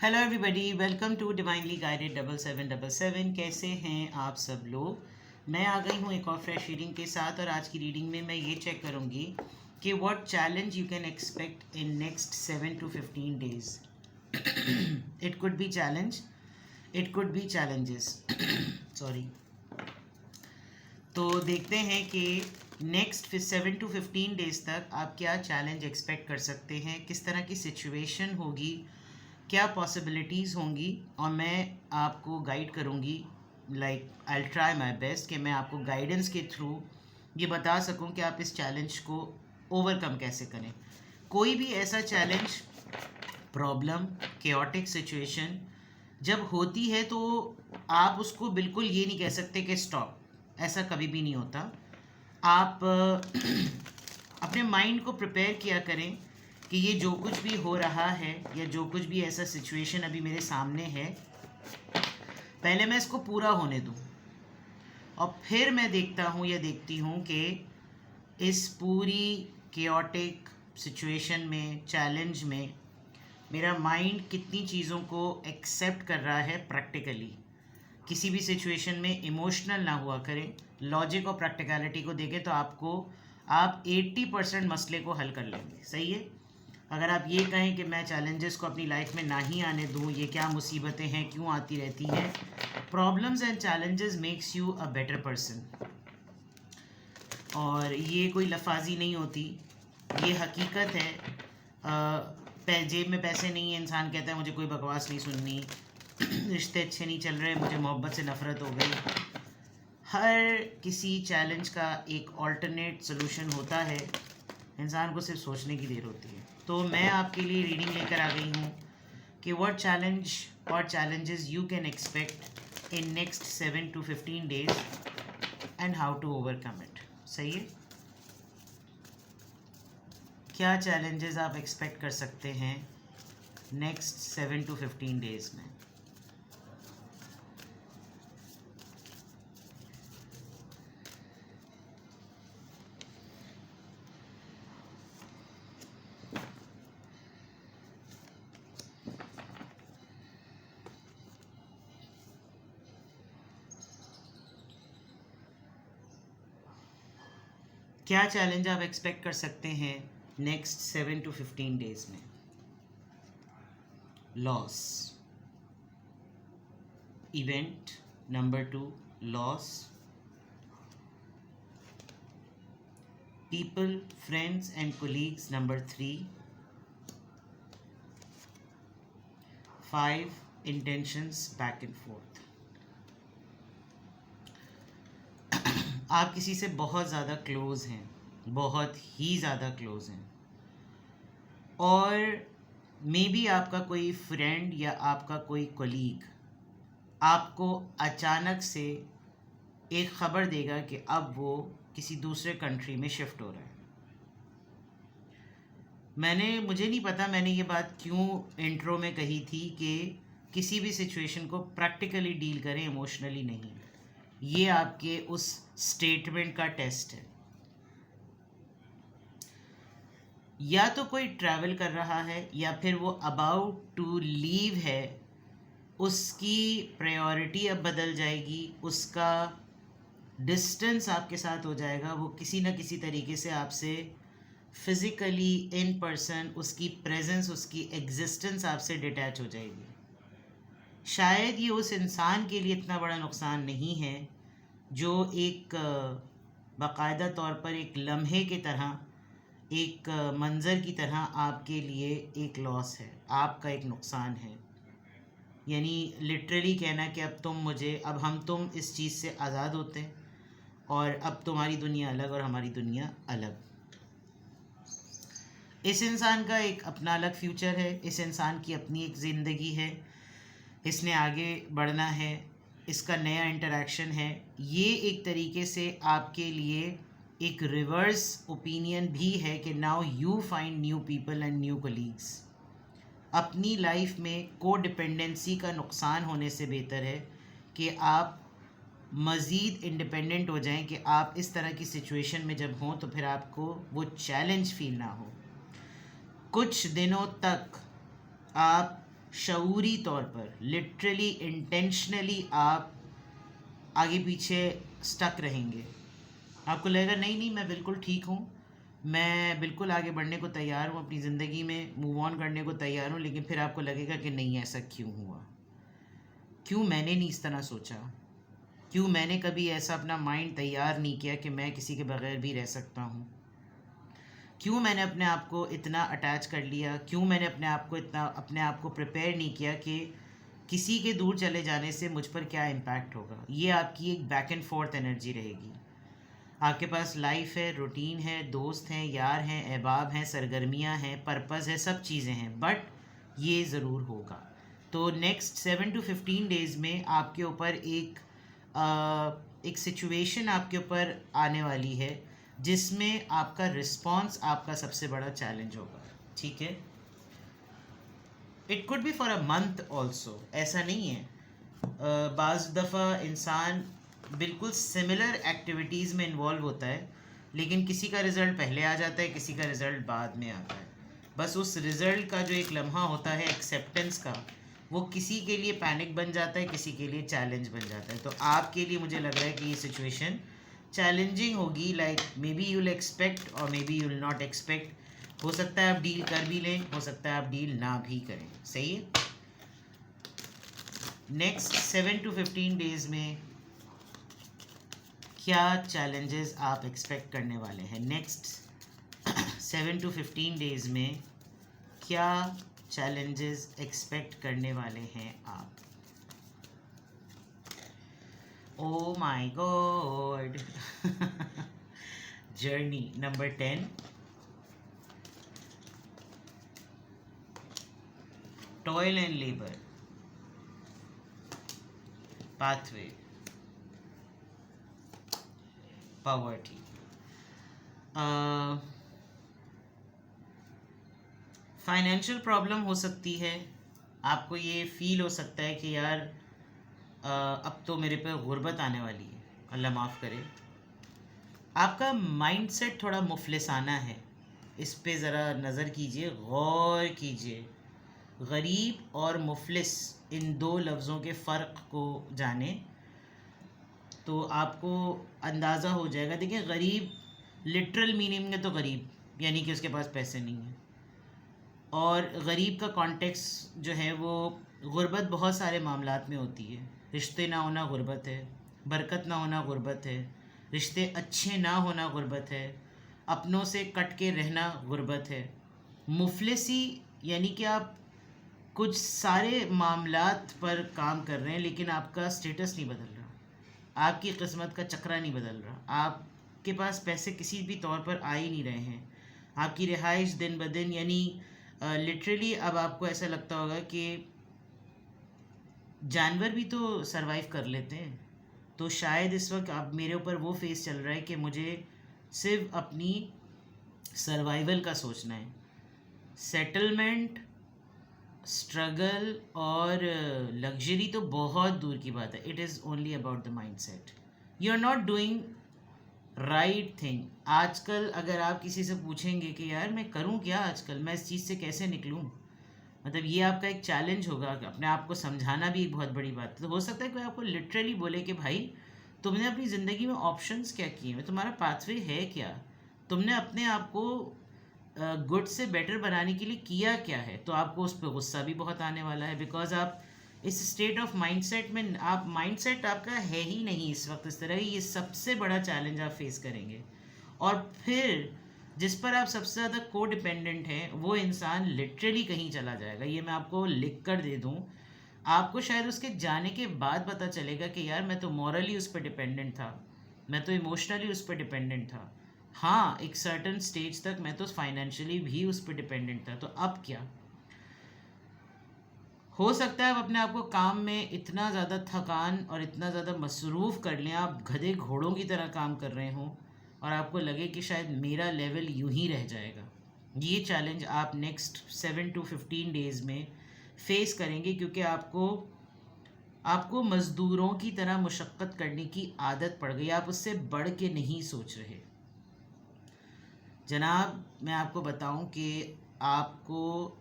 Hello everybody, welcome to divinely guided 7777। कैसे हैं आप सब लोग। मैं आ गई हूँ एक और फ्रेश रीडिंग के साथ और आज की रीडिंग में मैं ये चेक करूँगी कि what challenge you can expect in next 7 to 15 days. It could be challenge, it could be challenges. Sorry. तो देखते हैं कि नेक्स्ट 7 to 15 डेज तक आप क्या चैलेंज एक्सपेक्ट कर सकते हैं, किस तरह की सिचुएशन होगी, क्या पॉसिबिलिटीज़ होंगी और मैं आपको गाइड करूँगी। आई ट्राई माई बेस्ट कि मैं आपको गाइडेंस के थ्रू ये बता सकूँ कि आप इस चैलेंज को ओवरकम कैसे करें। कोई भी ऐसा चैलेंज, प्रॉब्लम, केओटिक सिचुएशन जब होती है तो आप उसको बिल्कुल ये नहीं कह सकते कि स्टॉप, ऐसा कभी भी नहीं होता। आप अपने माइंड को प्रिपेयर किया करें कि ये जो कुछ भी हो रहा है या जो कुछ भी ऐसा सिचुएशन अभी मेरे सामने है, पहले मैं इसको पूरा होने दूँ और फिर मैं देखता हूँ या देखती हूँ कि इस पूरी केओटिक सिचुएशन में, चैलेंज में मेरा माइंड कितनी चीज़ों को एक्सेप्ट कर रहा है प्रैक्टिकली। किसी भी सिचुएशन में इमोशनल ना हुआ करें, लॉजिक और प्रैक्टिकलिटी को देखें तो आप 80% मसले को हल कर लेंगे। सही है। अगर आप ये कहें कि मैं चैलेंजेस को अपनी लाइफ में ना ही आने दूँ, ये क्या मुसीबतें हैं, क्यों आती रहती हैं। Problems and challenges makes you a better person. और ये कोई लफाजी नहीं होती, ये हकीकत है। जेब में पैसे नहीं है, इंसान कहता है मुझे कोई बकवास नहीं सुननी, रिश्ते अच्छे नहीं चल रहे, मुझे मोहब्बत से नफ़रत हो गई। हर किसी चैलेंज का एक ऑल्टरनेट सोल्यूशन होता है, इंसान को सिर्फ सोचने की देर होती है। तो मैं आपके लिए रीडिंग लेकर आ गई हूँ कि व्हाट चैलेंज और challenges you can expect in next 7 to 15 days and how to overcome it. सही है। क्या चैलेंजेस आप एक्सपेक्ट कर सकते हैं नेक्स्ट 7 to 15 डेज में। क्या चैलेंज आप एक्सपेक्ट कर सकते हैं नेक्स्ट 7 to 15 डेज में। Loss, event number 2, loss, people, friends and colleagues number 3, 5 intentions back and forth। आप किसी से बहुत ज़्यादा क्लोज़ हैं, बहुत ही ज़्यादा क्लोज़ हैं और मे बी आपका कोई फ्रेंड या आपका कोई कोलीग आपको अचानक से एक ख़बर देगा कि अब वो किसी दूसरे कंट्री में शिफ्ट हो रहा है। मुझे नहीं पता मैंने ये बात क्यों इंट्रो में कही थी कि किसी भी सिचुएशन को प्रैक्टिकली डील करें, इमोशनली नहीं। ये आपके उस स्टेटमेंट का टेस्ट है। या तो कोई ट्रैवल कर रहा है या फिर वो अबाउट टू लीव है, उसकी प्रायोरिटी अब बदल जाएगी, उसका डिस्टेंस आपके साथ हो जाएगा, वो किसी न किसी तरीके से आपसे फिज़िकली इन पर्सन, उसकी प्रेजेंस, उसकी एग्जिस्टेंस आपसे डिटैच हो जाएगी। शायद ये उस इंसान के लिए इतना बड़ा नुकसान नहीं है जो एक बाकायदा तौर पर एक लम्हे की तरह, एक मंज़र की तरह आपके लिए एक लॉस है, आपका एक नुकसान है। यानी लिटरली कहना कि अब तुम इस चीज़ से आज़ाद होते हैं और अब तुम्हारी दुनिया अलग और हमारी दुनिया अलग। इस इंसान का एक अपना अलग फ्यूचर है, इस इंसान की अपनी एक ज़िंदगी है, इसने आगे बढ़ना है, इसका नया इंटरेक्शन है। ये एक तरीके से आपके लिए एक रिवर्स ओपिनियन भी है कि now you find new people and new colleagues. अपनी लाइफ में को डिपेंडेंसी का नुकसान होने से बेहतर है कि आप मज़ीद इंडिपेंडेंट हो जाएं, कि आप इस तरह की सिचुएशन में जब हों तो फिर आपको वो चैलेंज फील ना हो। कुछ दिनों तक आप शऊरी तौर पर, लिटरली इंटेंशनली आप आगे पीछे स्टक रहेंगे। आपको लगेगा नहीं नहीं मैं बिल्कुल ठीक हूँ, मैं बिल्कुल आगे बढ़ने को तैयार हूँ, अपनी ज़िंदगी में मूव ऑन करने को तैयार हूँ, लेकिन फिर आपको लगेगा कि नहीं ऐसा क्यों हुआ, क्यों मैंने नहीं इस तरह सोचा, क्यों मैंने कभी ऐसा अपना माइंड तैयार नहीं किया कि मैं किसी के बगैर भी रह सकता हूँ, क्यों मैंने अपने आप को इतना अटैच कर लिया, क्यों मैंने अपने आप को प्रिपेयर नहीं किया कि किसी के दूर चले जाने से मुझ पर क्या इम्पैक्ट होगा। ये आपकी एक बैक एंड फोर्थ एनर्जी रहेगी। आपके पास लाइफ है, रूटीन है, दोस्त हैं, यार हैं, अहबाब हैं, सरगर्मियाँ हैं, पर्पज़ है, सब चीज़ें हैं, बट ये ज़रूर होगा। तो नेक्स्ट 7 to 15 डेज़ में आपके ऊपर एक सिचुएशन आपके ऊपर आने वाली है जिसमें आपका रिस्पॉन्स आपका सबसे बड़ा चैलेंज होगा। ठीक है, it could be for a month also, ऐसा नहीं है। बाज़ दफ़ा इंसान बिल्कुल सिमिलर एक्टिविटीज़ में इन्वॉल्व होता है, लेकिन किसी का रिज़ल्ट पहले आ जाता है, किसी का रिज़ल्ट बाद में आता है। बस उस रिज़ल्ट का जो एक लम्हा होता है एक्सेप्टेंस का, वो किसी के लिए पैनिक बन जाता है, किसी के लिए चैलेंज बन जाता है। तो आपके लिए मुझे लग रहा है कि ये सिचुएशन चैलेंजिंग होगी। Like maybe you will expect और maybe you will not expect. हो सकता है आप डील कर भी लें, हो सकता है आप डील ना भी करें। सही है। नेक्स्ट 7 to 15 डेज़ में क्या चैलेंजेस आप एक्सपेक्ट करने वाले हैं? नेक्स्ट 7 to 15 डेज़ में क्या चैलेंजेस एक्सपेक्ट करने वाले हैं आप? Oh my God. Journey number 10, toil and labour, pathway, poverty. Financial problem हो सकती है। आपको ये फील हो सकता है कि यार अब तो मेरे पे गुर्बत आने वाली है, अल्लाह माफ़ करे। आपका माइंडसेट थोड़ा मुफलिसाना है, इस पे ज़रा नज़र कीजिए, गौर कीजिए। गरीब और मुफलिस इन दो लफ्ज़ों के फ़र्क को जाने तो आपको अंदाज़ा हो जाएगा। देखिए, गरीब लिटरल मीनिंग में तो गरीब यानी कि उसके पास पैसे नहीं हैं, और गरीब का कॉन्टेक्स्ट जो है वो गुर्बत बहुत सारे मामलात में होती है। रिश्ते ना होना गुर्बत है, बरकत ना होना गुर्बत है, रिश्ते अच्छे ना होना गुर्बत है, अपनों से कट के रहना गुर्बत है। मुफलिसी यानी कि आप कुछ सारे मामलात पर काम कर रहे हैं लेकिन आपका स्टेटस नहीं बदल रहा, आपकी किस्मत का चक्रा नहीं बदल रहा, आपके पास पैसे किसी भी तौर पर आ ही नहीं रहे हैं, आपकी रिहाइश दिन ब दिन यानी लिटरली अब आपको ऐसा लगता होगा कि जानवर भी तो सरवाइव कर लेते हैं। तो शायद इस वक्त आप मेरे ऊपर वो फेस चल रहा है कि मुझे सिर्फ अपनी सर्वाइवल का सोचना है। सेटलमेंट, स्ट्रगल और लग्जरी तो बहुत दूर की बात है। It is only about the mind set. You are not doing right thing. आजकल अगर आप किसी से पूछेंगे कि यार मैं करूं क्या आजकल, मैं इस चीज़ से कैसे निकलूं, मतलब ये आपका एक चैलेंज होगा। अपने आप को समझाना भी एक बहुत बड़ी बात है। तो हो सकता है कोई आपको लिटरली बोले कि भाई तुमने अपनी ज़िंदगी में ऑप्शंस क्या किए हैं, तुम्हारा पाथवे है क्या, तुमने अपने आप को गुड से बेटर बनाने के लिए किया क्या है। तो आपको उस पर गुस्सा भी बहुत आने वाला है, बिकॉज आप इस स्टेट ऑफ माइंडसेट में, आप माइंडसेट आपका है ही नहीं इस वक्त इस तरह। ये सबसे बड़ा चैलेंज आप फेस करेंगे। और फिर जिस पर आप सबसे ज़्यादा को डिपेंडेंट हैं वो इंसान लिटरली कहीं चला जाएगा। ये मैं आपको लिख कर दे दूँ, आपको शायद उसके जाने के बाद पता चलेगा कि यार मैं तो मॉरली उस पर डिपेंडेंट था, मैं तो इमोशनली उस पर डिपेंडेंट था, हाँ एक सर्टन स्टेज तक मैं तो फाइनेंशियली भी उस पर डिपेंडेंट था। तो अब क्या हो सकता है? आप अपने आप को काम में इतना ज़्यादा थकान और इतना ज़्यादा मसरूफ़ कर लें, आप गधे घोड़ों की तरह काम कर रहे हों और आपको लगे कि शायद मेरा लेवल यूं ही रह जाएगा। ये चैलेंज आप नेक्स्ट 7 to 15 डेज़ में फेस करेंगे, क्योंकि आपको मज़दूरों की तरह मुशक्क़त करने की आदत पड़ गई। आप उससे बढ़ के नहीं सोच रहे। जनाब, मैं आपको बताऊं कि आपको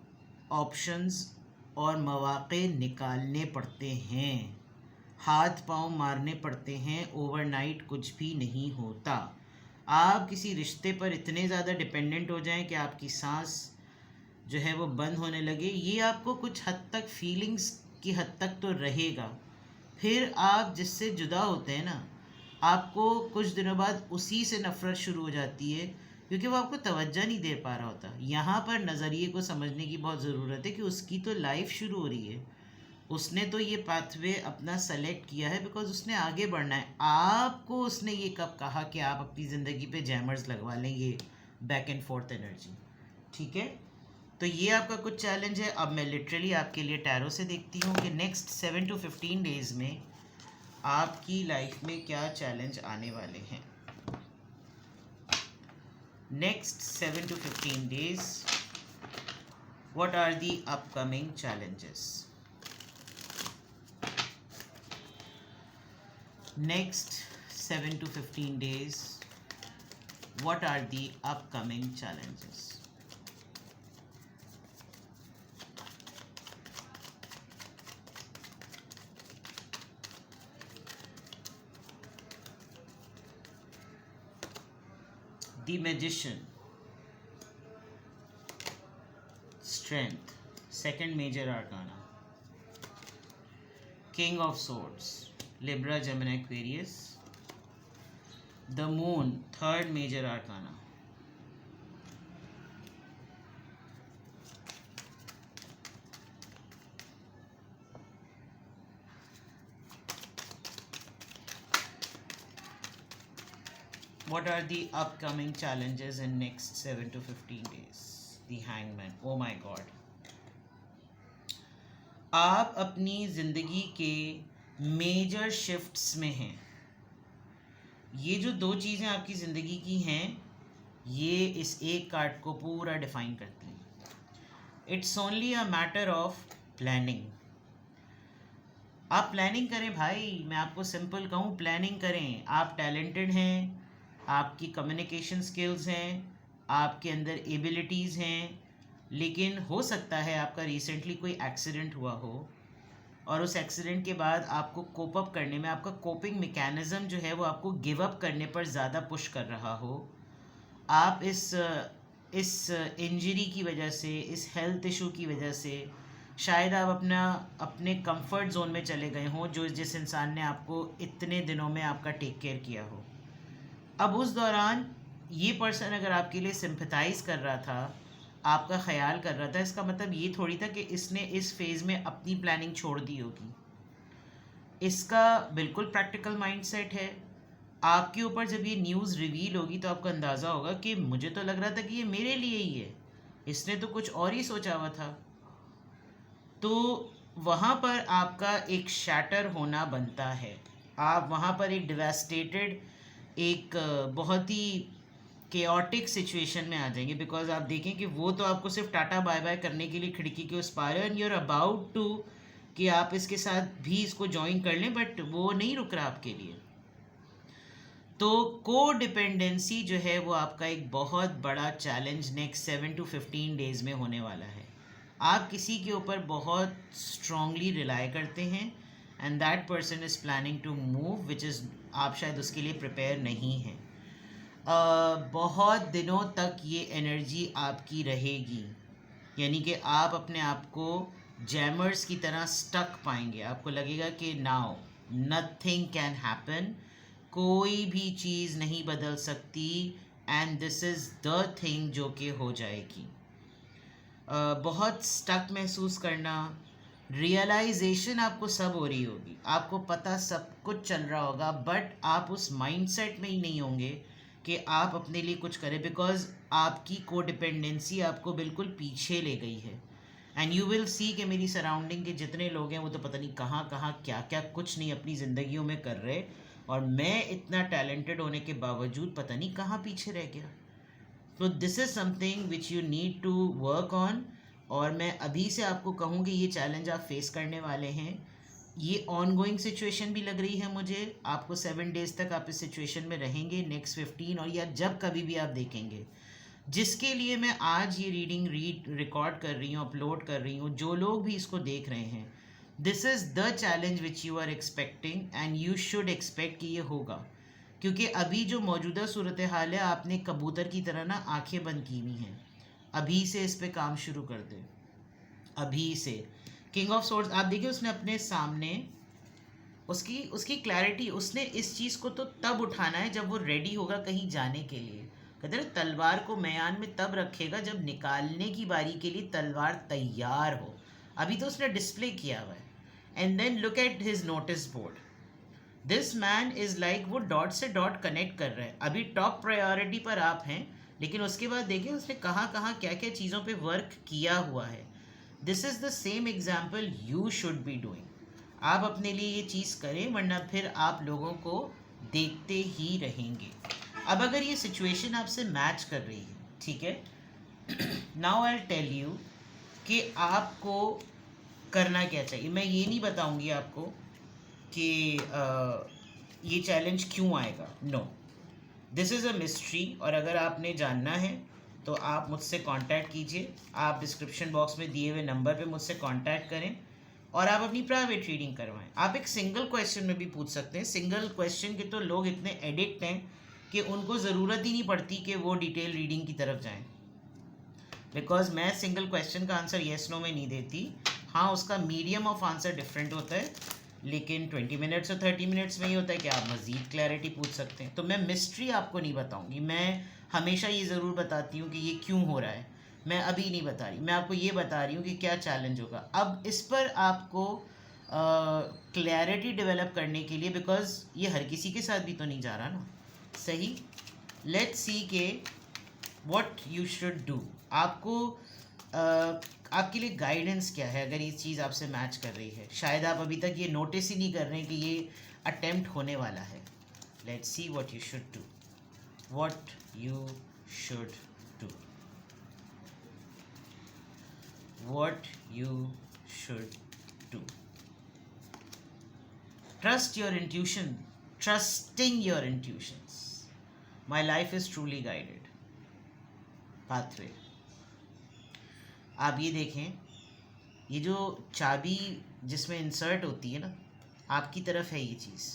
ऑप्शंस और मौक़े निकालने पड़ते हैं, हाथ पांव मारने पड़ते हैं। ओवरनाइट कुछ भी नहीं होता। आप किसी रिश्ते पर इतने ज़्यादा डिपेंडेंट हो जाएं कि आपकी सांस जो है वो बंद होने लगे, ये आपको कुछ हद तक फीलिंग्स की हद तक तो रहेगा। फिर आप जिससे जुदा होते हैं ना, आपको कुछ दिनों बाद उसी से नफ़रत शुरू हो जाती है, क्योंकि वो आपको तवज्जो नहीं दे पा रहा होता। यहाँ पर नज़रिए को समझने की बहुत ज़रूरत है कि उसकी तो लाइफ शुरू हो रही है, उसने तो ये पाथवे अपना सेलेक्ट किया है बिकॉज उसने आगे बढ़ना है। आपको उसने ये कब कहा कि आप अपनी ज़िंदगी पे जैमर्स लगवा लें, ये बैक एंड फोर्थ एनर्जी? ठीक है, तो ये आपका कुछ चैलेंज है। अब मैं लिटरली आपके लिए टैरो से देखती हूँ कि नेक्स्ट 7 to 15 डेज़ में आपकी लाइफ में क्या चैलेंज आने वाले हैं। Next 7 to 15 days, what are the upcoming challenges? Next 7 to 15 days, what are the upcoming challenges? The Magician, Strength, second major arcana. King of Swords, Libra, Gemini, Aquarius. The Moon, third major arcana. What are the upcoming challenges in next 7 to 15 days? The Hangman. Oh my God. आप अपनी ज़िंदगी के major shifts में हैं। ये जो दो चीज़ें आपकी ज़िंदगी की हैं, ये इस एक कार्ड को पूरा डिफाइन करती हैं। It's only a matter of planning. आप प्लानिंग करें भाई, मैं आपको सिंपल कहूँ, प्लानिंग करें। आप टैलेंटेड हैं, आपकी कम्युनिकेशन स्किल्स हैं, आपके अंदर एबिलिटीज़ हैं, लेकिन हो सकता है आपका रिसेंटली कोई एक्सीडेंट हुआ हो और उस एक्सीडेंट के बाद आपको कोप अप करने में, आपका कोपिंग मैकेनिज़्म जो है वो आपको गिव अप करने पर ज़्यादा पुश कर रहा हो। आप इस इंजरी की वजह से, इस हेल्थ इशू की वजह से शायद आप अपने कंफर्ट जोन में चले गए हों, जिस इंसान ने आपको इतने दिनों में आपका टेक केयर किया हो। अब उस दौरान ये पर्सन अगर आपके लिए सिंपथाइज़ कर रहा था, आपका ख्याल कर रहा था, इसका मतलब ये थोड़ी था कि इसने इस फेज़ में अपनी प्लानिंग छोड़ दी होगी। इसका बिल्कुल प्रैक्टिकल माइंडसेट है। आपके ऊपर जब ये न्यूज़ रिवील होगी तो आपको अंदाज़ा होगा कि मुझे तो लग रहा था कि ये मेरे लिए ही है, इसने तो कुछ और ही सोचा हुआ था। तो वहाँ पर आपका एक शैटर होना बनता है। आप वहाँ पर एक डिवास्टेटेड, एक बहुत ही केओटिक सिचुएशन में आ जाएंगे, बिकॉज आप देखें कि वो तो आपको सिर्फ टाटा बाय बाय करने के लिए खिड़की के उस पार है, एंड यूर अबाउट टू कि आप इसके साथ भी इसको ज्वाइन कर लें, बट वो नहीं रुक रहा आपके लिए। तो को डिपेंडेंसी जो है वो आपका एक बहुत बड़ा चैलेंज नेक्स्ट 7 to 15 डेज़ में होने वाला है। आप किसी के ऊपर बहुत स्ट्रांगली रिलाई करते हैं and that person is planning to move, which is, आप शायद उसके लिए प्रिपेयर नहीं हैं। बहुत दिनों तक ये एनर्जी आपकी रहेगी, यानी कि आप अपने आप को जैमर्स की तरह स्टक पाएंगे। आपको लगेगा कि नाउ नथिंग कैन हैपन, कोई भी चीज़ नहीं बदल सकती, and this is the thing जो कि हो जाएगी। बहुत स्टक महसूस करना, रियलाइजेशन आपको सब हो रही होगी, आपको पता सब कुछ चल रहा होगा, बट आप उस माइंडसेट में ही नहीं होंगे कि आप अपने लिए कुछ करें, बिकॉज आपकी कोडिपेंडेंसी आपको बिल्कुल पीछे ले गई है। एंड यू विल सी कि मेरी सराउंडिंग के जितने लोग हैं वो तो पता नहीं कहाँ कहाँ क्या क्या कुछ नहीं अपनी ज़िंदगियों में कर रहे, और मैं इतना टैलेंटेड होने के बावजूद पता नहीं कहाँ पीछे रह गया। तो this is something which you need to work on. और मैं अभी से आपको कहूँ कि ये चैलेंज आप फेस करने वाले हैं। ये ऑन गोइंग सिचुएशन भी लग रही है मुझे, आपको 7 डेज़ तक आप इस सिचुएशन में रहेंगे, नेक्स्ट 15, और या जब कभी भी आप देखेंगे जिसके लिए मैं आज ये रीडिंग रिकॉर्ड कर रही हूँ, अपलोड कर रही हूँ। जो लोग भी इसको देख रहे हैं, this is the challenge which you are expecting and you should expect कि ये होगा। क्योंकि अभी जो मौजूदा सूरत हाल है, आपने कबूतर की तरह ना आंखें बंद की हुई हैं। अभी से इस पे काम शुरू कर दे, अभी से। किंग ऑफ सोर्ड्स आप देखिए, उसने अपने सामने उसकी उसकी क्लैरिटी, उसने इस चीज़ को तो तब उठाना है जब वो रेडी होगा कहीं जाने के लिए। कहते हैं तलवार को मैदान में तब रखेगा जब निकालने की बारी के लिए तलवार तैयार हो। अभी तो उसने डिस्प्ले किया हुआ है। And then look at his notice board. This man is like वो डॉट से डॉट कनेक्ट कर रहा है। अभी टॉप प्रायोरिटी पर आप हैं, लेकिन उसके बाद देखिए उसने कहाँ कहाँ क्या क्या चीज़ों पे वर्क किया हुआ है। This is the same example you should be doing. आप अपने लिए ये चीज़ करें, वरना फिर आप लोगों को देखते ही रहेंगे। अब अगर ये सिचुएशन आपसे मैच कर रही है, ठीक है, नाउ आई टेल यू कि आपको करना क्या चाहिए। मैं ये नहीं बताऊंगी आपको कि ये चैलेंज क्यों आएगा, no, this is a mystery. और अगर आपने जानना है तो आप मुझसे कांटेक्ट कीजिए। आप डिस्क्रिप्शन बॉक्स में दिए हुए नंबर पे मुझसे कांटेक्ट करें और आप अपनी प्राइवेट रीडिंग करवाएं। आप एक सिंगल क्वेश्चन में भी पूछ सकते हैं। सिंगल क्वेश्चन के तो लोग इतने एडिक्ट हैं कि उनको ज़रूरत ही नहीं पड़ती कि वो डिटेल रीडिंग की तरफ जाएं। बिकॉज मैं सिंगल क्वेश्चन का आंसर येस नो में नहीं देती। हाँ, उसका मीडियम ऑफ आंसर डिफरेंट होता है, लेकिन 20 मिनट्स और 30 मिनट्स में ही होता है कि आप मज़ीद क्लैरिटी पूछ सकते हैं। तो मैं मिस्ट्री आपको नहीं बताऊंगी। मैं हमेशा ये ज़रूर बताती हूँ कि ये क्यों हो रहा है। मैं अभी नहीं बता रही, मैं आपको ये बता रही हूँ कि क्या चैलेंज होगा। अब इस पर आपको क्लैरिटी डेवलप करने के लिए, बिकॉज ये हर किसी के साथ भी तो नहीं जा रहा ना, सही। लेट्स सी के व्हाट यू शुड डू। आपको आपके लिए गाइडेंस क्या है अगर ये चीज़ आपसे मैच कर रही है। शायद आप अभी तक ये नोटिस ही नहीं कर रहे हैं कि ये अटेम्प्ट होने वाला है। Let's see what you should do, what you should do, what you should do. Trust your intuition, trusting your intuitions. My life is truly guided pathway. आप ये देखें, ये जो चाबी जिसमें इंसर्ट होती है ना, आपकी तरफ है ये चीज़।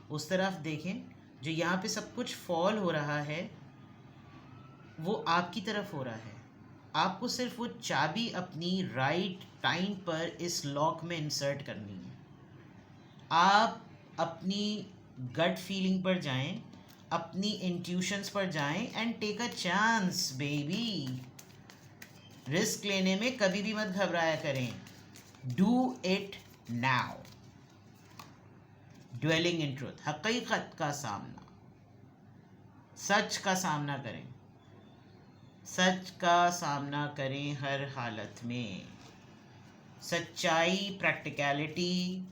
उस तरफ देखें, जो यहाँ पे सब कुछ फॉल हो रहा है वो आपकी तरफ हो रहा है। आपको सिर्फ वो चाबी अपनी राइट टाइम पर इस लॉक में इंसर्ट करनी है। आप अपनी गट फीलिंग पर जाएं, अपनी इंट्यूशंस पर जाएं and take a chance baby. Risk लेने में कभी भी मत घबराया करें। Do it now. Dwelling in truth, हकीकत का सामना, सच का सामना करें। सच का सामना करें हर हालत में। सच्चाई, प्रैक्टिकलिटी।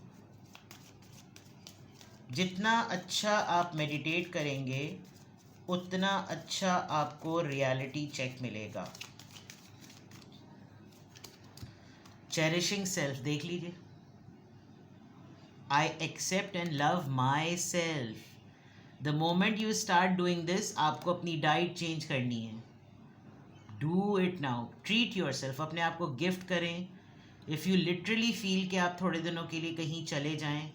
जितना अच्छा आप मेडिटेट करेंगे उतना अच्छा आपको रियलिटी चेक मिलेगा। चेरिशिंग सेल्फ देख लीजिए। I accept and love myself. The moment you start doing this, आपको अपनी डाइट चेंज करनी है। Do it now. Treat yourself. अपने आप को गिफ्ट करें। इफ़ यू लिटरली फील कि आप थोड़े दिनों के लिए कहीं चले जाएं,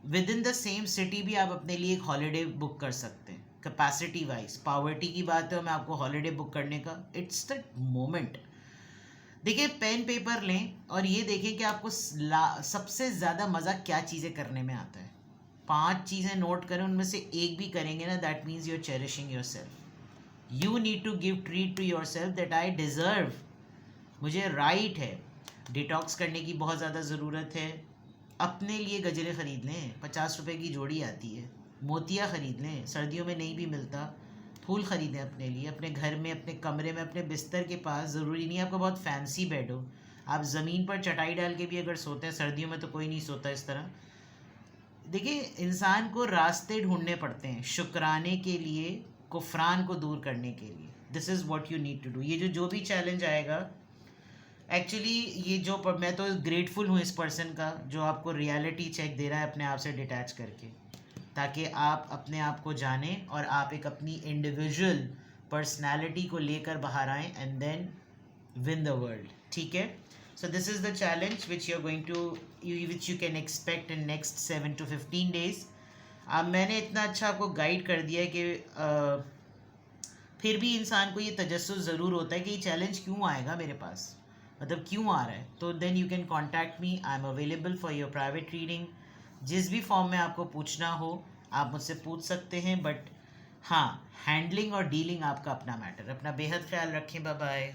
with in the same city भी आप अपने लिए एक हॉलीडे बुक कर सकते हैं। कैपेसिटी वाइज, पावर्टी की बात है, मैं आपको हॉलीडे बुक करने का, इट्स द मोमेंट। देखिए, पेन पेपर लें और ये देखें कि आपको सबसे ज़्यादा मज़ा क्या चीज़ें करने में आता है। 5 चीज़ें नोट करें, उनमें से एक भी करेंगे ना, that means you are cherishing yourself. You need to give treat to yourself that I deserve. मुझे राइट है। डिटॉक्स करने की बहुत ज़्यादा ज़रूरत है। अपने लिए गजरे ख़रीद लें, 50 रुपए की जोड़ी आती है। मोतिया ख़रीद लें, सर्दियों में नहीं भी मिलता। फूल ख़रीदें अपने लिए, अपने घर में, अपने कमरे में, अपने बिस्तर के पास। ज़रूरी नहीं आपका बहुत फैंसी बेड हो, आप ज़मीन पर चटाई डाल के भी अगर सोते हैं, सर्दियों में तो कोई नहीं सोता इस तरह। देखिए, इंसान को रास्ते ढूंढने पड़ते हैं शुक्राने के लिए, कुफरान को दूर करने के लिए। This is what you need to do. ये जो भी चैलेंज आएगा, एक्चुअली ये जो मैं तो ग्रेटफुल हूँ इस पर्सन का जो आपको रियलिटी चेक दे रहा है अपने आप से डिटैच करके, ताकि आप अपने आप को जानें और आप एक अपनी इंडिविजुअल पर्सनालिटी को लेकर बाहर आएँ and then win the world. ठीक है. So this is the challenge which you can expect in next 7 to 15 days. अब मैंने इतना अच्छा आपको गाइड कर दिया है कि फिर भी इंसान को ये तजस्सुस ज़रूर होता है कि ये चैलेंज क्यों आएगा मेरे पास, मतलब क्यों आ रहा है. तो then you can contact me. I am available for your private reading. जिस भी फॉर्म में आपको पूछना हो आप मुझसे पूछ सकते हैं. बट हाँ, हैंडलिंग और डीलिंग आपका अपना मैटर. अपना बेहद ख्याल रखें. Bye bye.